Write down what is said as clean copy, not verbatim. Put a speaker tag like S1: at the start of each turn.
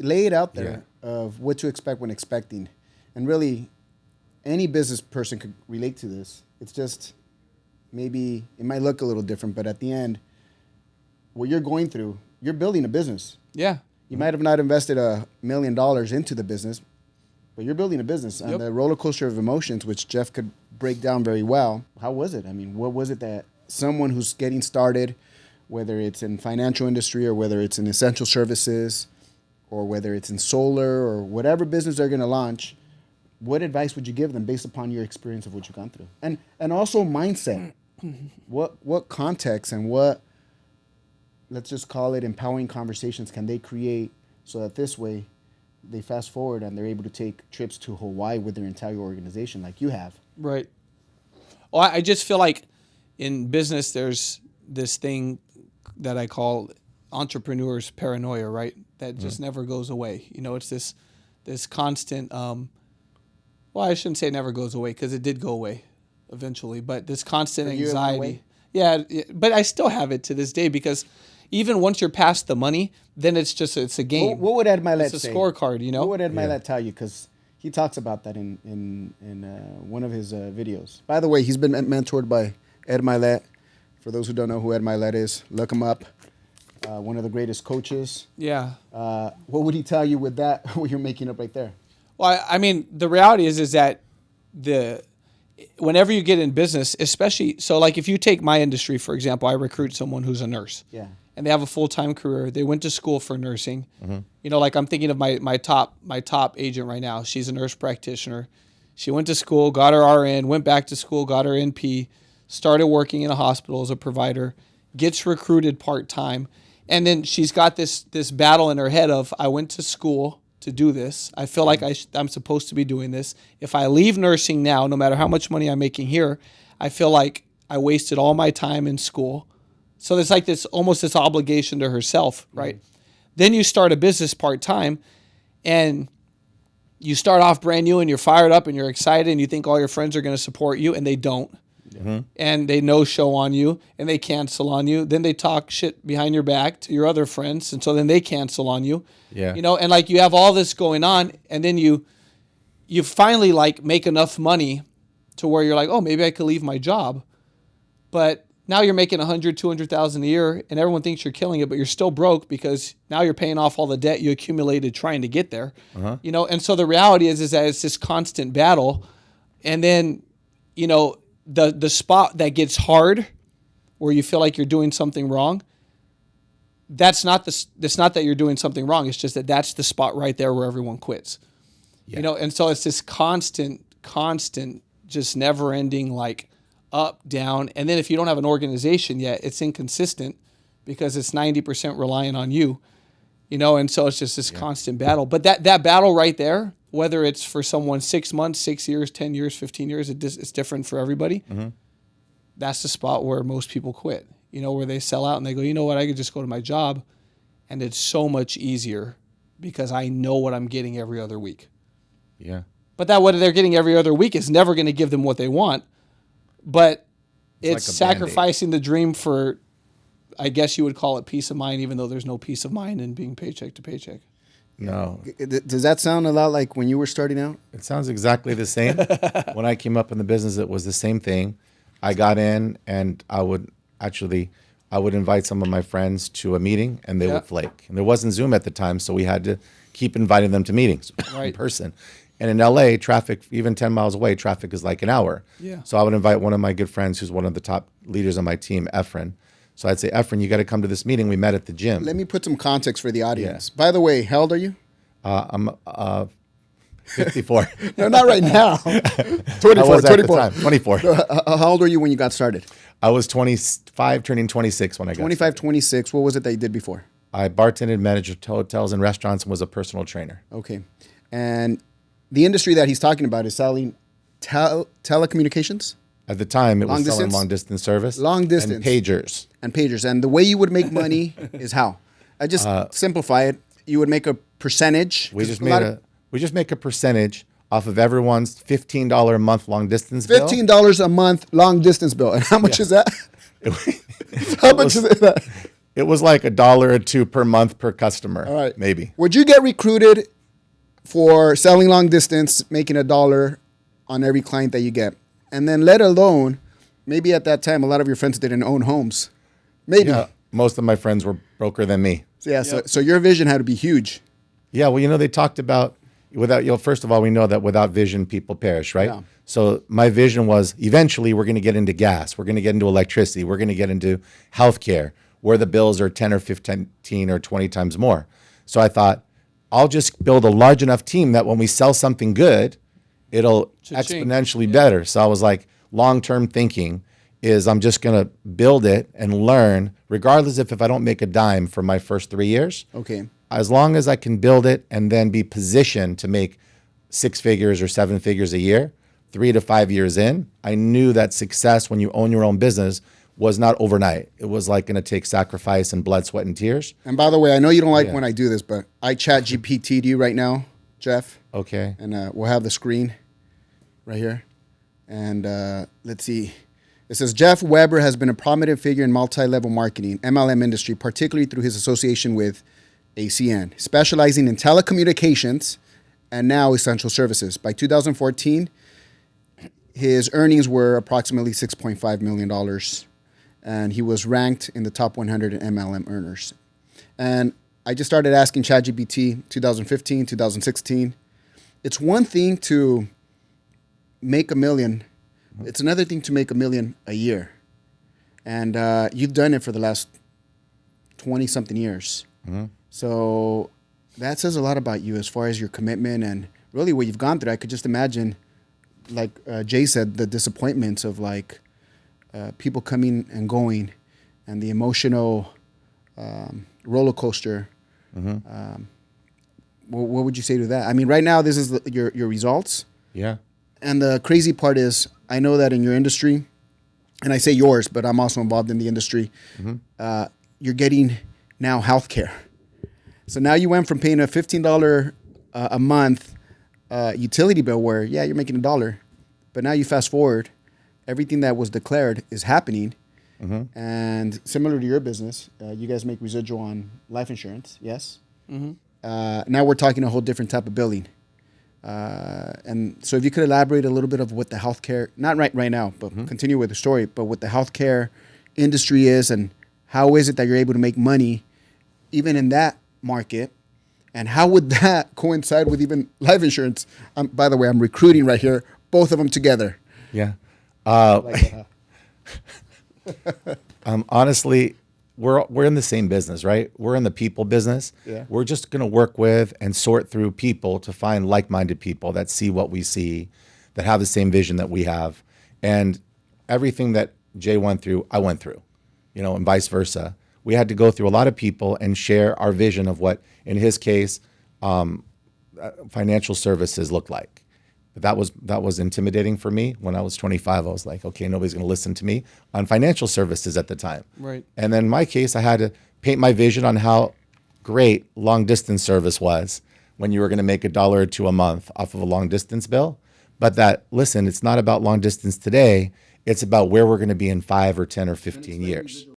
S1: lay it out there of what to expect when expecting. And really, any business person could relate to this. It's just maybe it might look a little different, but at the end, what you're going through, you're building a business.
S2: Yeah.
S1: You might have not invested $1 million into the business, but you're building a business. And the roller coaster of emotions, which Jeff could break down very well. How was it? I mean, what was it that someone who's getting started, whether it's in financial industry or whether it's in essential services or whether it's in solar or whatever business they're going to launch, what advice would you give them based upon your experience of what you've gone through? And also mindset. What context and what, let's just call it, empowering conversations can they create so that this way they fast forward and they're able to take trips to Hawaii with their entire organization like you have?
S2: Right. Well, I just feel like in business there's this thing that I call entrepreneurs paranoia, right? That just never goes away. You know, it's this constant, well, I shouldn't say it never goes away because it did go away eventually, but this constant anxiety. Yeah, but I still have it to this day because even once you're past the money, then it's a game.
S1: What would Ed Milet say?
S2: It's a scorecard, you know?
S1: What would Ed Milet tell you? Because he talks about that in one of his videos. By the way, he's been mentored by Ed Milet. For those who don't know who Ed Milet is, look him up. One of the greatest coaches.
S2: Yeah.
S1: What would he tell you with that, what you're making up right there?
S2: Well, I mean, the reality is that whenever you get in business, especially, so like if you take my industry, for example, I recruit someone who's a nurse.
S1: Yeah.
S2: And they have a full-time career. They went to school for nursing. Mm-hmm. You know, like I'm thinking of my top agent right now. She's a nurse practitioner. She went to school, got her RN, went back to school, got her NP, started working in a hospital as a provider, gets recruited part-time. And then she's got this battle in her head of, I went to school to do this. I feel like I'm supposed to be doing this. If I leave nursing now, no matter how much money I'm making here, I feel like I wasted all my time in school. So there's like almost this obligation to herself, right? Mm-hmm. Then you start a business part-time and you start off brand new and you're fired up and you're excited and you think all your friends are going to support you and they don't. Mm-hmm. And they no-show on you and they cancel on you. Then they talk shit behind your back to your other friends. And so then they cancel on you.
S3: Yeah.
S2: You know, and like you have all this going on and then you finally like make enough money to where you're like, oh, maybe I could leave my job. But now you're making $100,000, $200,000 a year and everyone thinks you're killing it, but you're still broke because now you're paying off all the debt you accumulated trying to get there. Uh-huh. You know, and so the reality is that it's this constant battle. And then, you know, the spot that gets hard where you feel like you're doing something wrong, that's not that you're doing something wrong. It's just that that's the spot right there where everyone quits. Yeah. You know, and so it's this constant, just never ending, like up, down. And then if you don't have an organization yet, it's inconsistent because it's 90% reliant on you, you know, and so it's just this constant battle. But that battle right there, whether it's for someone 6 months, 6 years, 10 years, 15 years, it's different for everybody. Mm-hmm. That's the spot where most people quit, you know, where they sell out and they go, you know what, I could just go to my job and it's so much easier because I know what I'm getting every other week.
S3: Yeah.
S2: But that what they're getting every other week is never going to give them what they want. But it's like sacrificing the dream for, I guess you would call it peace of mind, even though there's no peace of mind in being paycheck to paycheck.
S3: No.
S1: Does that sound a lot like when you were starting out?
S3: It sounds exactly the same. When I came up in the business, it was the same thing. I got in and I would invite some of my friends to a meeting and they would flake. And there wasn't Zoom at the time, so we had to keep inviting them to meetings in person. And in LA, traffic, even 10 miles away, traffic is like an hour.
S2: Yeah.
S3: So I would invite one of my good friends who's one of the top leaders on my team, Efren. So I'd say, Efren, you got to come to this meeting. We met at the gym.
S1: Let me put some context for the audience. Yeah. By the way, how old are you?
S3: I'm 54.
S1: No, not right now. 24,
S3: I was
S1: 24.
S3: At the time, 24.
S1: How old were you when you got started?
S3: I was 25, turning 26 when I got
S1: 25,
S3: started.
S1: 26. What was it that you did before?
S3: I bartended, managed hotels and restaurants, and was a personal trainer.
S1: Okay. And the industry that he's talking about is selling telecommunications?
S3: At the time, it was selling long-distance service.
S1: Long distance.
S3: And pagers.
S1: And the way you would make money is how? I just simplify it. You would make a percentage.
S3: We just make a percentage off of everyone's $15 a month long distance bill.
S1: $15 a month long distance bill. And how much is that? How much is that?
S3: It was like $1 or $2 per month per customer.
S1: All right.
S3: Maybe.
S1: Would you get recruited for selling long distance, making $1 on every client that you get? And then let alone, maybe at that time, a lot of your friends didn't own homes. Maybe.
S3: Yeah. Most of my friends were broker than me.
S1: Yeah. So your vision had to be huge.
S3: Yeah. Well, they talked about first of all, we know that without vision, people perish, right?
S1: Yeah.
S3: So my vision was eventually we're going to get into gas. We're going to get into electricity. We're going to get into healthcare where the bills are 10 or 15 or 20 times more. So I thought I'll just build a large enough team that when we sell something good, it'll exponentially better. So I was like, long-term thinking is I'm just going to build it and learn regardless if I don't make a dime for my first 3 years.
S1: Okay.
S3: As long as I can build it and then be positioned to make 6 figures or 7 figures a year, 3 to 5 years in, I knew that success when you own your own business was not overnight. It was like going to take sacrifice and blood, sweat, and tears.
S1: And by the way, I know you don't like when I do this, but I chat GPT'd you right now, Jeff.
S3: Okay.
S1: And we'll have the screen right here. And let's see. It says, Jeff Weber has been a prominent figure in multi-level marketing, MLM industry, particularly through his association with ACN, specializing in telecommunications and now essential services. By 2014, his earnings were approximately $6.5 million, and he was ranked in the top 100 MLM earners. And I just started asking ChatGPT 2015, 2016. It's one thing to make $1 million. It's another thing to make $1 million a year. And you've done it for the last 20-something years. Mm-hmm. So that says a lot about you as far as your commitment and really what you've gone through. I could just imagine, like Jay said, the disappointments of people coming and going and the emotional roller coaster. Mm-hmm. What would you say to that? I mean, right now, this is your results.
S3: Yeah.
S1: And the crazy part is, I know that in your industry, and I say yours, but I'm also involved in the industry, mm-hmm. You're getting now healthcare. So now you went from paying a $15 a month utility bill where, you're making $1. But now you fast forward, everything that was declared is happening. Mm-hmm. And similar to your business, you guys make residual on life insurance, yes? Mm-hmm. Now we're talking a whole different type of billing. And so if you could elaborate a little bit of what the healthcare, not right now, but mm-hmm. continue with the story, but what the healthcare industry is and how is it that you're able to make money even in that market, and how would that coincide with even life insurance? By the way, I'm recruiting right here, both of them together.
S3: Yeah. Honestly, we're in the same business, right? We're in the people business. Yeah. We're just going to work with and sort through people to find like-minded people that see what we see, that have the same vision that we have. And everything that Jay went through, I went through, and vice versa. We had to go through a lot of people and share our vision of what, in his case, financial services look like. But that was intimidating for me. When I was 25, I was like, okay, nobody's going to listen to me on financial services at the time.
S2: Right.
S3: And then in my case, I had to paint my vision on how great long distance service was when you were going to make $1 or $2 a month off of a long distance bill. But listen, it's not about long distance today. It's about where we're going to be in 5 or 10 or 15 years.